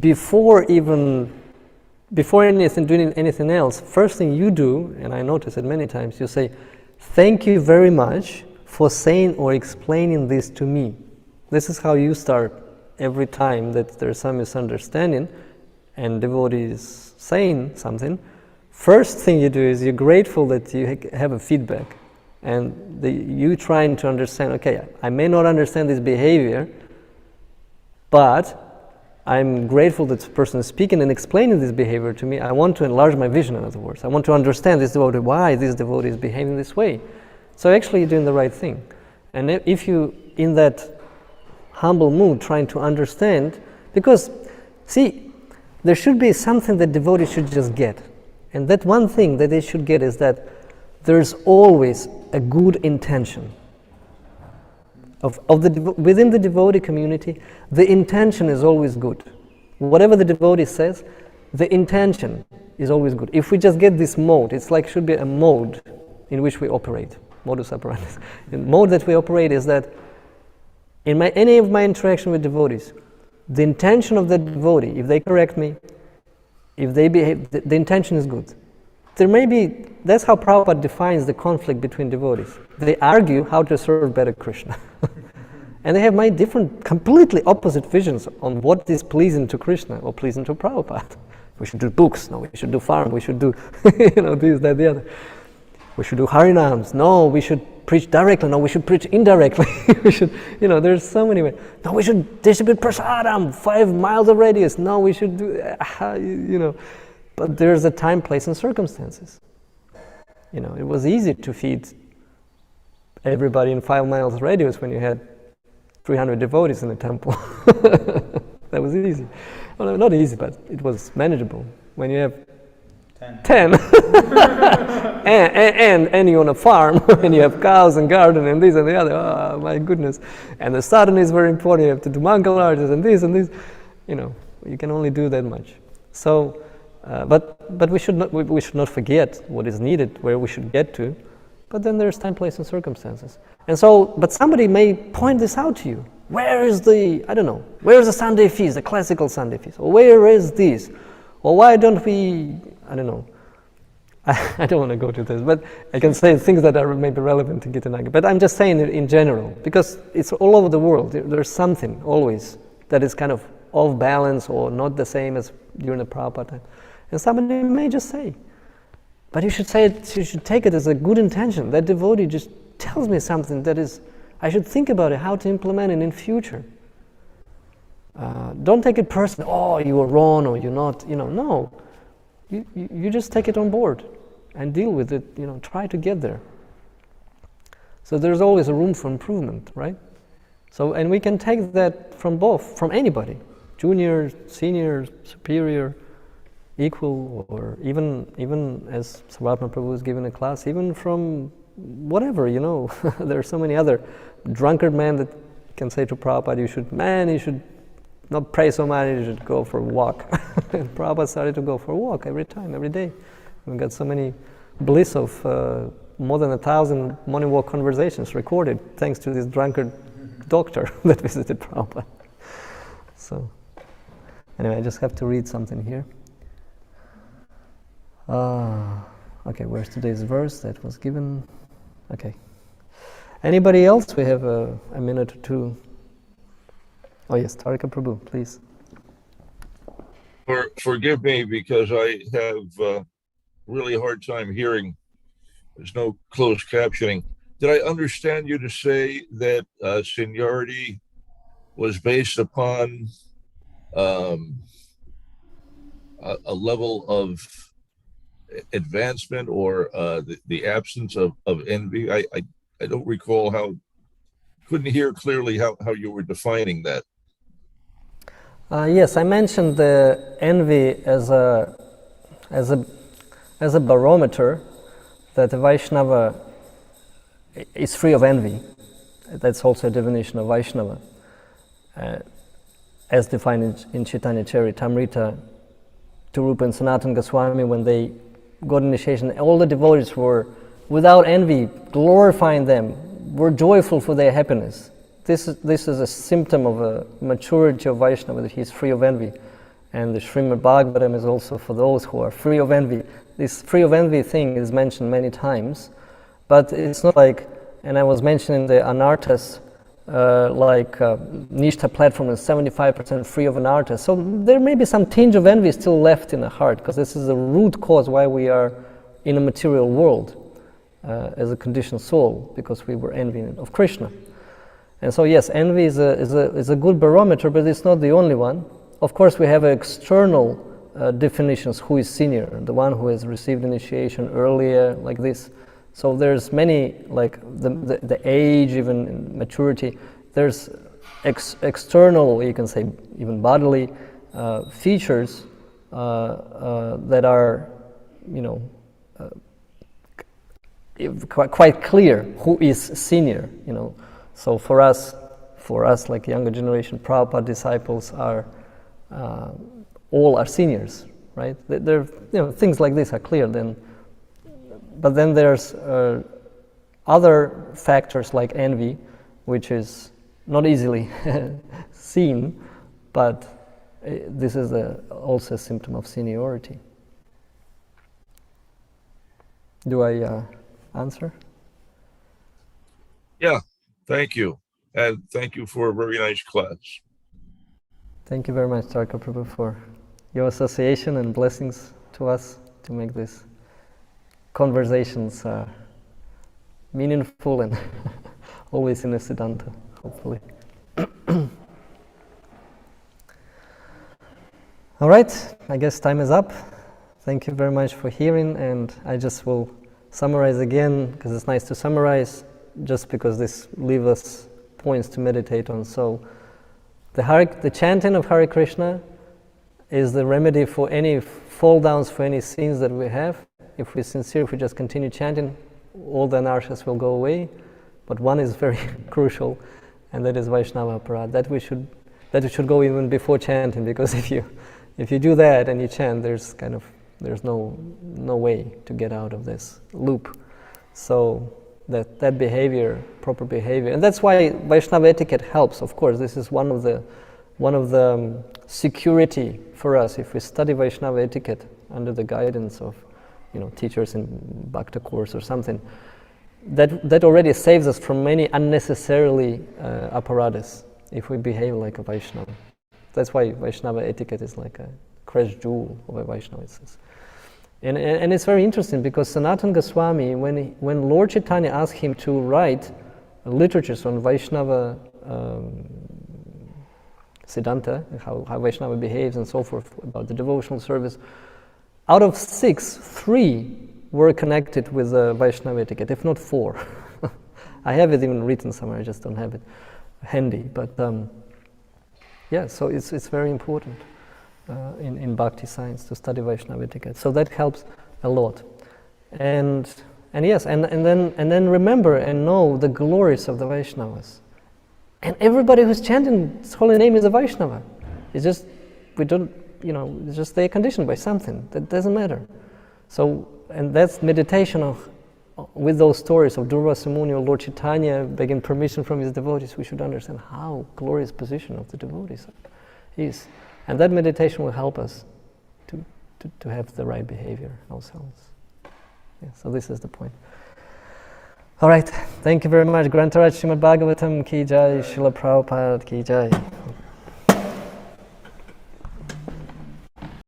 before doing anything else, first thing you do, and I notice it many times, you say, thank you very much for saying or explaining this to me. This is how you start every time that there's some misunderstanding and devotee is saying something. First thing you do is you're grateful that you have a feedback, and you trying to understand, okay, I may not understand this behavior, but I'm grateful that this person is speaking and explaining this behavior to me. I want to enlarge my vision, in other words. I want to understand this devotee, why this devotee is behaving this way. So actually you're doing the right thing. And if you, in that humble mood, trying to understand, because, see, there should be something that devotees should just get. And that one thing that they should get is that there's always a good intention. Within the devotee community, the intention is always good. Whatever the devotee says, the intention is always good. If we just get this mode, it's should be a mode in which we operate, modus operandi. The mode that we operate is that in any of my interaction with devotees, the intention of the devotee, if they correct me, if they behave, the intention is good. That's how Prabhupada defines the conflict between devotees. They argue how to serve better Krishna. And they have completely opposite visions on what is pleasing to Krishna or pleasing to Prabhupada. We should do books, no, we should do farm, we should do, this, that, the other. We should do Harinams, no, we should preach directly, no, we should preach indirectly. We should, there's so many ways. No, we should distribute prasadam, 5 miles of radius, no, we should do, But there's a time, place, and circumstances. It was easy to feed everybody in 5 miles radius when you had 300 devotees in the temple. That was easy. Well, not easy, but it was manageable. When you have 10. and you're on a farm, and you have cows and garden and this and the other, oh my goodness. And the sadhana is very important, you have to do Mangala artis and this and this. You can only do that much. So, but we should not forget what is needed, where we should get to. But then there's time, place, and circumstances. And so, but somebody may point this out to you. Where is the Sunday feast, the classical Sunday feast? Or where is this? Or why don't we, I don't want to go to this, but I can say things that are maybe relevant to Gita. But I'm just saying it in general, because it's all over the world. There's something always that is kind of off balance or not the same as during the Prabhupada time. And somebody may just say, but you should take it as a good intention. That devotee just tells me something that is, I should think about it, how to implement it in future. Don't take it personally. Oh, you were wrong, or you're not. No. You just take it on board and deal with it. Try to get there. So there's always a room for improvement, right? So, and we can take that from anybody, junior, senior, superior, equal, or even as Sarvapna Prabhu was giving a class, even from whatever, there are so many other drunkard men that can say to Prabhupada, you should not pray so much, you should go for a walk. And Prabhupada started to go for a walk every day. We got so many bliss of more than 1,000 morning walk conversations recorded thanks to this drunkard doctor that visited Prabhupada. So, anyway, I just have to read something here. Okay, where's today's verse that was given? Okay. Anybody else? We have a minute or two. Oh yes, Tarika Prabhu, please. Forgive me because I have really hard time hearing. There's no closed captioning. Did I understand you to say that seniority was based upon a level of advancement or the absence of envy? I don't recall couldn't hear clearly how you were defining that. Yes, I mentioned the envy as a barometer that the Vaishnava is free of envy. That's also a definition of Vaishnava, as defined in Chaitanya Charitamrita. Rupa and Sanatana Goswami, when they got initiation, all the devotees were without envy, glorifying them, were joyful for their happiness. This is a symptom of a maturity of Vaishnava, that he is free of envy. And the Srimad Bhagavatam is also for those who are free of envy. This free of envy thing is mentioned many times, but it's not like, and I was mentioning the anarthas, Nishtha platform is 75% free of anarthas. So there may be some tinge of envy still left in the heart, because this is the root cause why we are in a material world as a conditioned soul, because we were envying of Krishna. And so yes, envy is a good barometer, but it's not the only one. Of course, we have external definitions, who is senior, the one who has received initiation earlier, like this. So there's many, like the age, even maturity. There's external, you can say even bodily features that are, quite clear who is senior. So for us, like younger generation, Prabhupada disciples are all are seniors, right? There, things like this are clear then. But then there's other factors like envy, which is not easily seen, but this is also a symptom of seniority. Do I answer? Yeah, thank you. And thank you for a very nice class. Thank you very much, Tarka Prabhu, for your association and blessings to us to make this conversations meaningful and always in a Siddhanta, hopefully. All right, I guess time is up. Thank you very much for hearing, and I just will summarize again, because it's nice to summarize, just because this leaves us points to meditate on. So the chanting of Hare Krishna is the remedy for any fall downs, for any sins that we have. If we're sincere, if we just continue chanting, all the anarthas will go away. But one is very crucial, and that is Vaishnava aparad. That we should go even before chanting, because if you do that and you chant, there's no way to get out of this loop. So that behavior, proper behavior, and that's why Vaishnava etiquette helps. Of course, this is one of the security for us. If we study Vaishnava etiquette under the guidance of teachers in Bhakta course or something, that already saves us from many unnecessarily apparatus if we behave like a Vaishnava. That's why Vaishnava etiquette is like a crash jewel of a Vaishnava. And it's very interesting, because Sanatana Goswami, when Lord Chaitanya asked him to write literatures on Vaishnava Siddhanta, how Vaishnava behaves and so forth, about the devotional service. Out of 6, 3 were connected with Vaishnava etiquette, if not 4. I have it even written somewhere, I just don't have it handy. But yeah, so it's very important in bhakti science to study Vaishnava etiquette. So that helps a lot. And yes, and then remember and know the glories of the Vaishnavas. And everybody who's chanting this holy name is a Vaishnava. It's just, we don't, it's just they're conditioned by something. That doesn't matter. So, and that's meditation with those stories of Durvasa Muni or Lord Chaitanya begging permission from his devotees. We should understand how glorious position of the devotees is. And that meditation will help us to have the right behavior ourselves. Yeah, so this is the point. All right, thank you very much. Grantaraj Srimad Bhagavatam ki jai, Srila Prabhupada ki jai.